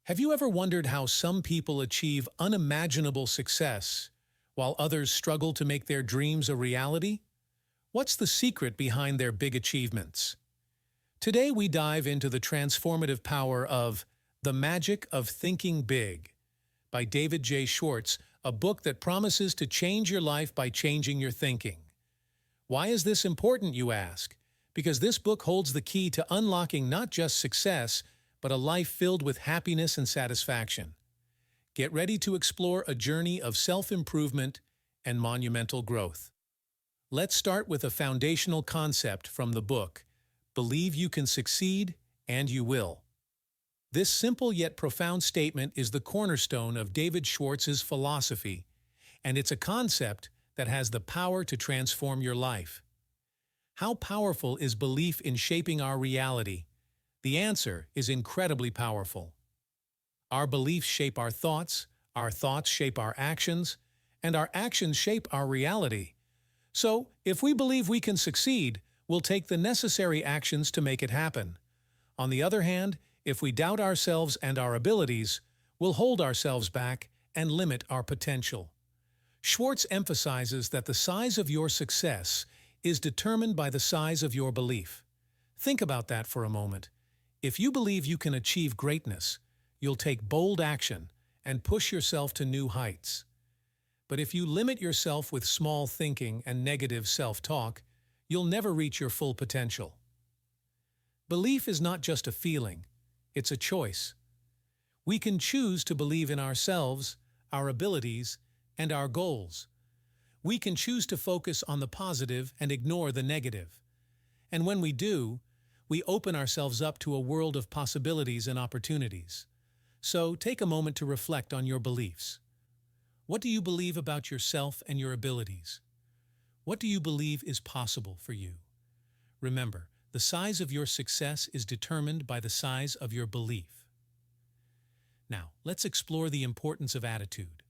Have you ever wondered how some people achieve unimaginable success while others struggle to make their dreams a reality? What's the secret behind their big achievements? Today we dive into the transformative power of The Magic of Thinking Big by David J. Schwartz, a book that promises to change your life by changing your thinking. Why is this important, you ask? Because this book holds the key to unlocking not just success, but a life filled with happiness and satisfaction. Get ready to explore a journey of self-improvement and monumental growth. Let's start with a foundational concept from the book: believe you can succeed, and you will. This simple yet profound statement is the cornerstone of David Schwartz's philosophy, and it's a concept that has the power to transform your life. How powerful is belief in shaping our reality? The answer is incredibly powerful. Our beliefs shape our thoughts shape our actions, and our actions shape our reality. So, if we believe we can succeed, we'll take the necessary actions to make it happen. On the other hand, if we doubt ourselves and our abilities, we'll hold ourselves back and limit our potential. Schwartz emphasizes that the size of your success is determined by the size of your belief. Think about that for a moment. If you believe you can achieve greatness, you'll take bold action and push yourself to new heights. But if you limit yourself with small thinking and negative self-talk, you'll never reach your full potential. Belief is not just a feeling, it's a choice. We can choose to believe in ourselves, our abilities, and our goals. We can choose to focus on the positive and ignore the negative. And when we do, we open ourselves up to a world of possibilities and opportunities. So take a moment to reflect on your beliefs. What do you believe about yourself and your abilities? What do you believe is possible for you? Remember, the size of your success is determined by the size of your belief. Now, let's explore the importance of attitude.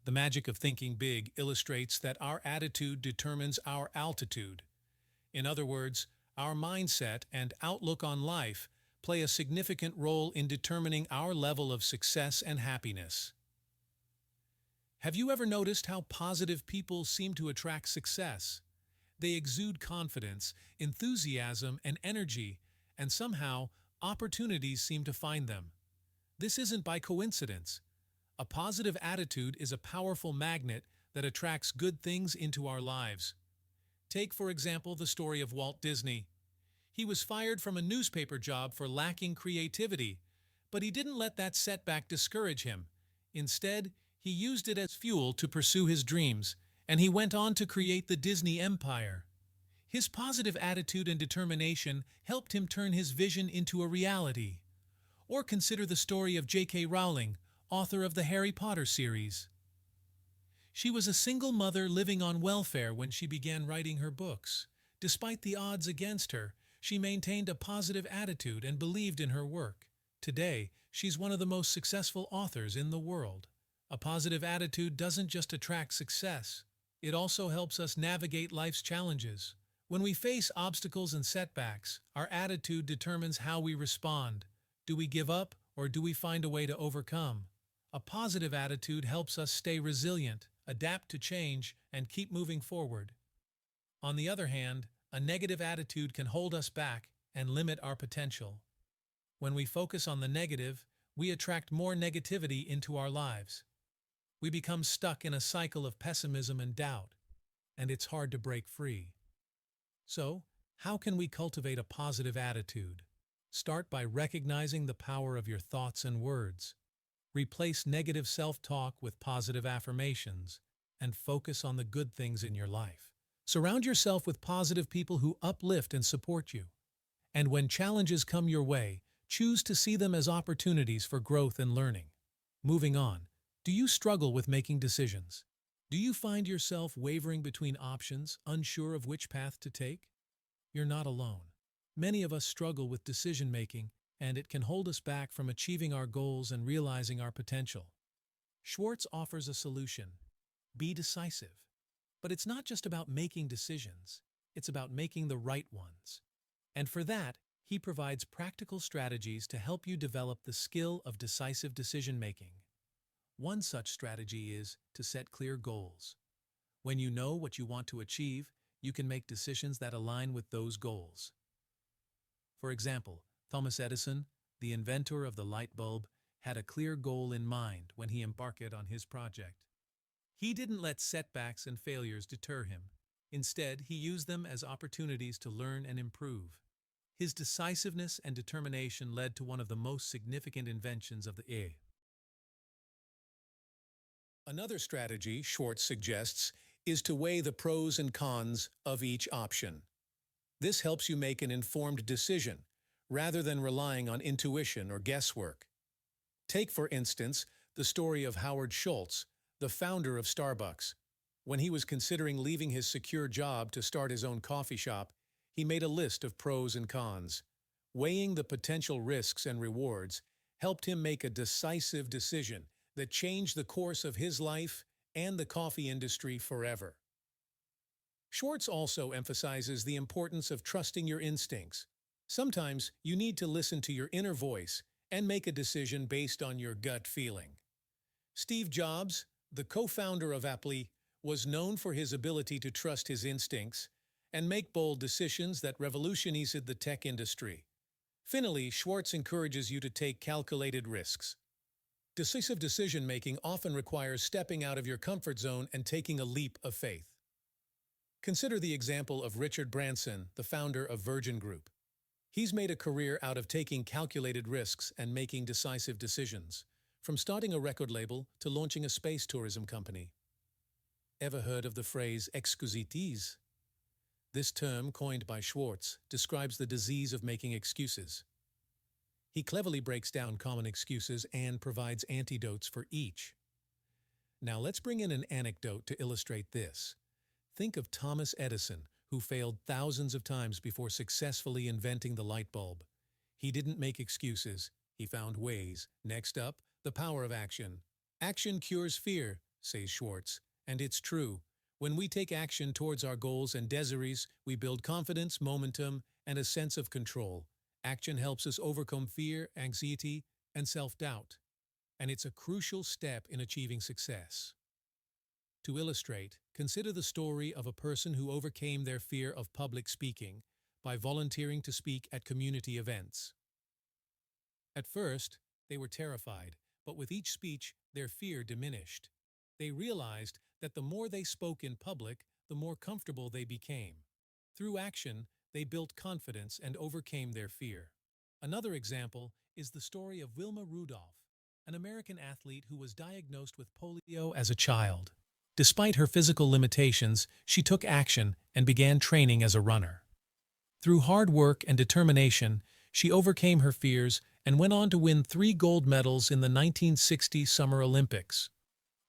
The magic of thinking big illustrates that our attitude determines our altitude. In other words, our mindset and outlook on life play a significant role in determining our level of success and happiness. Have you ever noticed how positive people seem to attract success? They exude confidence, enthusiasm, and energy, and somehow, opportunities seem to find them. This isn't by coincidence. A positive attitude is a powerful magnet that attracts good things into our lives. Take, for example, the story of Walt Disney. He was fired from a newspaper job for lacking creativity, but he didn't let that setback discourage him. Instead, he used it as fuel to pursue his dreams, and he went on to create the Disney empire. His positive attitude and determination helped him turn his vision into a reality. Or consider the story of J.K. Rowling, author of the Harry Potter series. She was a single mother living on welfare when she began writing her books. Despite the odds against her, she maintained a positive attitude and believed in her work. Today, she's one of the most successful authors in the world. A positive attitude doesn't just attract success, it also helps us navigate life's challenges. When we face obstacles and setbacks, our attitude determines how we respond. Do we give up, or do we find a way to overcome? A positive attitude helps us stay resilient, adapt to change, and keep moving forward. On the other hand, a negative attitude can hold us back and limit our potential. When we focus on the negative, we attract more negativity into our lives. We become stuck in a cycle of pessimism and doubt, and it's hard to break free. So, how can we cultivate a positive attitude? Start by recognizing the power of your thoughts and words. Replace negative self-talk with positive affirmations, and focus on the good things in your life. Surround yourself with positive people who uplift and support you. And when challenges come your way, choose to see them as opportunities for growth and learning. Moving on, do you struggle with making decisions? Do you find yourself wavering between options, unsure of which path to take? You're not alone. Many of us struggle with decision-making, and it can hold us back from achieving our goals and realizing our potential. Schwartz offers a solution: be decisive. But it's not just about making decisions, it's about making the right ones. And for that, He provides practical strategies to help you develop the skill of decisive decision-making. One such strategy is to set clear goals. When you know what you want to achieve, you can make decisions that align with those goals. For example, Thomas Edison, the inventor of the light bulb, had a clear goal in mind when he embarked on his project. He didn't let setbacks and failures deter him. Instead, he used them as opportunities to learn and improve. His decisiveness and determination led to one of the most significant inventions of the era. Another strategy Schwartz suggests is to weigh the pros and cons of each option. This helps you make an informed decision, rather than relying on intuition or guesswork. Take, for instance, the story of Howard Schultz, the founder of Starbucks. When he was considering leaving his secure job to start his own coffee shop, he made a list of pros and cons. Weighing the potential risks and rewards helped him make a decisive decision that changed the course of his life and the coffee industry forever. Schwartz also emphasizes the importance of trusting your instincts. Sometimes you need to listen to your inner voice and make a decision based on your gut feeling. Steve Jobs, the co-founder of Apple, was known for his ability to trust his instincts and make bold decisions that revolutionized the tech industry. Finally, Schwartz encourages you to take calculated risks. Decisive decision-making often requires stepping out of your comfort zone and taking a leap of faith. Consider the example of Richard Branson, the founder of Virgin Group. He's made a career out of taking calculated risks and making decisive decisions, from starting a record label to launching a space tourism company. Ever heard of the phrase excusitis? This term, coined by Schwartz, describes the disease of making excuses. He cleverly breaks down common excuses and provides antidotes for each. Now let's bring in an anecdote to illustrate this. Think of Thomas Edison, who failed thousands of times before successfully inventing the light bulb. He didn't make excuses, he found ways. Next up, the power of action. Action cures fear, says Schwartz, and it's true. When we take action towards our goals and desires, we build confidence, momentum, and a sense of control. Action helps us overcome fear, anxiety, and self-doubt, and it's a crucial step in achieving success. To illustrate, consider the story of a person who overcame their fear of public speaking by volunteering to speak at community events. At first, they were terrified, but with each speech, their fear diminished. They realized that the more they spoke in public, the more comfortable they became. Through action, they built confidence and overcame their fear. Another example is the story of Wilma Rudolph, an American athlete who was diagnosed with polio as a child. Despite her physical limitations, she took action and began training as a runner. Through hard work and determination, she overcame her fears and went on to win 3 gold medals in the 1960 Summer Olympics.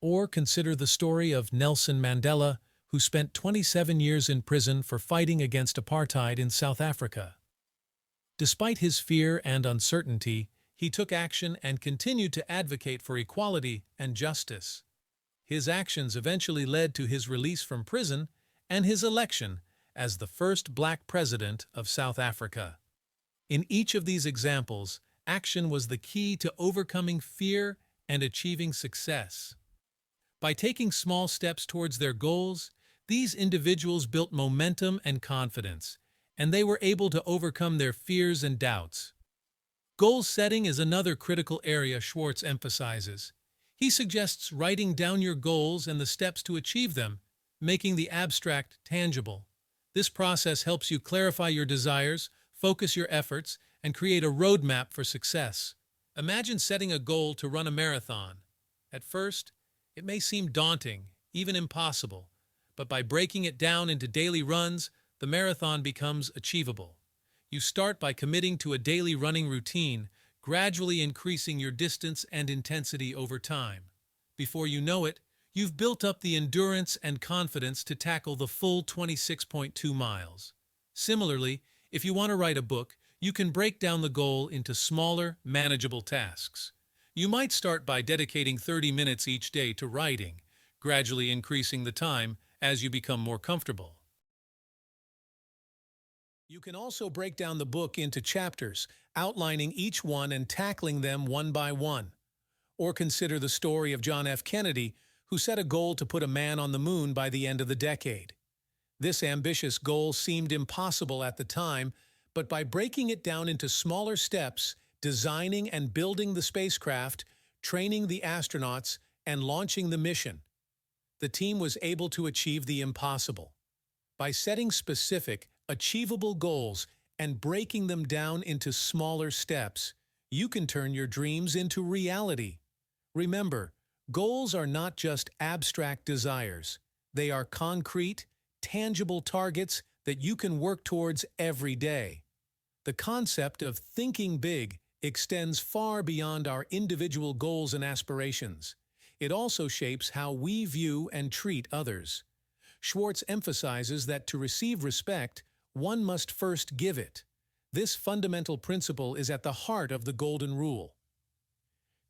Or consider the story of Nelson Mandela, who spent 27 years in prison for fighting against apartheid in South Africa. Despite his fear and uncertainty, he took action and continued to advocate for equality and justice. His actions eventually led to his release from prison and his election as the first black president of South Africa. In each of these examples, action was the key to overcoming fear and achieving success. By taking small steps towards their goals, these individuals built momentum and confidence, and they were able to overcome their fears and doubts. Goal setting is another critical area Schwartz emphasizes. He suggests writing down your goals and the steps to achieve them, making the abstract tangible. This process helps you clarify your desires, focus your efforts, and create a roadmap for success. Imagine setting a goal to run a marathon. At first, it may seem daunting, even impossible, but by breaking it down into daily runs, the marathon becomes achievable. You start by committing to a daily running routine, gradually increasing your distance and intensity over time. Before you know it, you've built up the endurance and confidence to tackle the full 26.2 miles. Similarly, if you want to write a book, you can break down the goal into smaller, manageable tasks. You might start by dedicating 30 minutes each day to writing, gradually increasing the time as you become more comfortable. You can also break down the book into chapters, outlining each one and tackling them one by one. Or consider the story of John F. Kennedy, who set a goal to put a man on the moon by the end of the decade. This ambitious goal seemed impossible at the time, but by breaking it down into smaller steps, designing and building the spacecraft, training the astronauts, and launching the mission, the team was able to achieve the impossible. By setting specific, achievable goals and breaking them down into smaller steps, you can turn your dreams into reality. Remember, goals are not just abstract desires. They are concrete, tangible targets that you can work towards every day. The concept of thinking big extends far beyond our individual goals and aspirations. It also shapes how we view and treat others. Schwartz emphasizes that to receive respect, one must first give it. This fundamental principle is at the heart of the Golden Rule.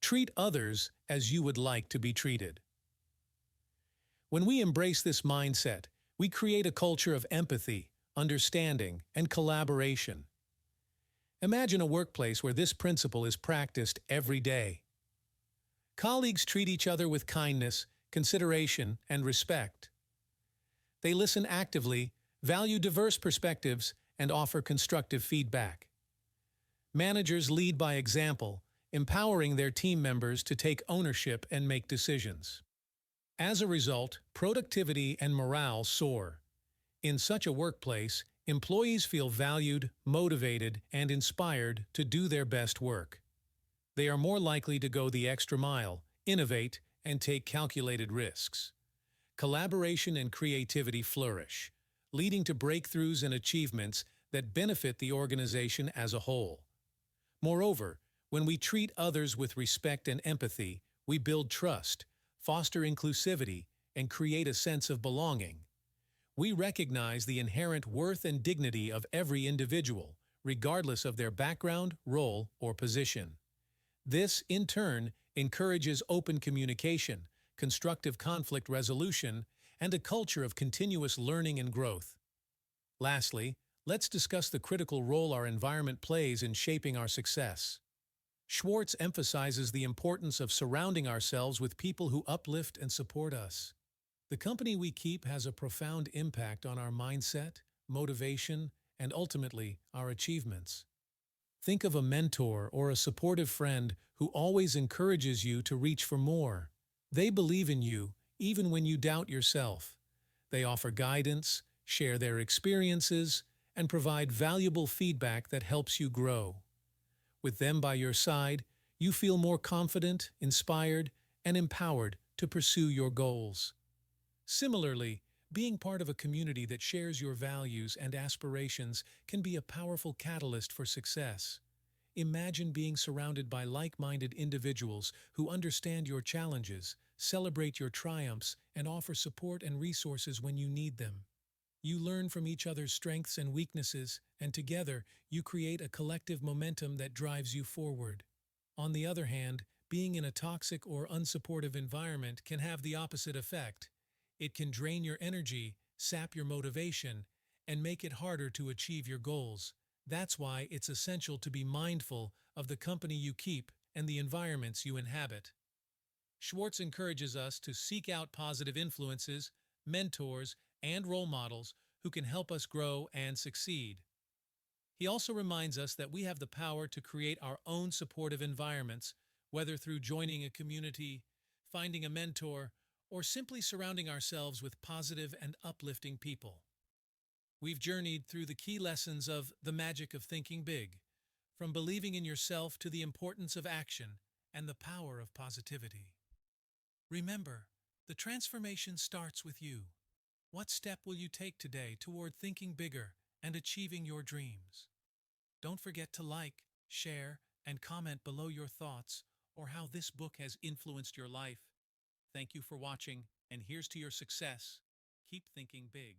Treat others as you would like to be treated. When we embrace this mindset, we create a culture of empathy, understanding, and collaboration. Imagine a workplace where this principle is practiced every day. Colleagues treat each other with kindness, consideration, and respect. They listen actively, value diverse perspectives, and offer constructive feedback. Managers lead by example, empowering their team members to take ownership and make decisions. As a result, productivity and morale soar. In such a workplace, employees feel valued, motivated, and inspired to do their best work. They are more likely to go the extra mile, innovate, and take calculated risks. Collaboration and creativity flourish, leading to breakthroughs and achievements that benefit the organization as a whole. Moreover, when we treat others with respect and empathy, we build trust, foster inclusivity, and create a sense of belonging. We recognize the inherent worth and dignity of every individual, regardless of their background, role, or position. This, in turn, encourages open communication, constructive conflict resolution, and a culture of continuous learning and growth. Lastly, let's discuss the critical role our environment plays in shaping our success. Schwartz emphasizes the importance of surrounding ourselves with people who uplift and support us. The company we keep has a profound impact on our mindset, motivation, and ultimately, our achievements. Think of a mentor or a supportive friend who always encourages you to reach for more. They believe in you, even when you doubt yourself. They offer guidance, share their experiences, and provide valuable feedback that helps you grow. With them by your side, you feel more confident, inspired, and empowered to pursue your goals. Similarly, being part of a community that shares your values and aspirations can be a powerful catalyst for success. Imagine being surrounded by like-minded individuals who understand your challenges, celebrate your triumphs, and offer support and resources when you need them. You learn from each other's strengths and weaknesses, and together you create a collective momentum that drives you forward. On the other hand, being in a toxic or unsupportive environment can have the opposite effect. It can drain your energy, sap your motivation, and make it harder to achieve your goals. That's why it's essential to be mindful of the company you keep and the environments you inhabit. Schwartz encourages us to seek out positive influences, mentors, and role models who can help us grow and succeed. He also reminds us that we have the power to create our own supportive environments, whether through joining a community, finding a mentor, or simply surrounding ourselves with positive and uplifting people. We've journeyed through the key lessons of the magic of thinking big, from believing in yourself to the importance of action and the power of positivity. Remember, the transformation starts with you. What step will you take today toward thinking bigger and achieving your dreams? Don't forget to like, share, and comment below your thoughts or how this book has influenced your life. Thank you for watching, and here's to your success. Keep thinking big.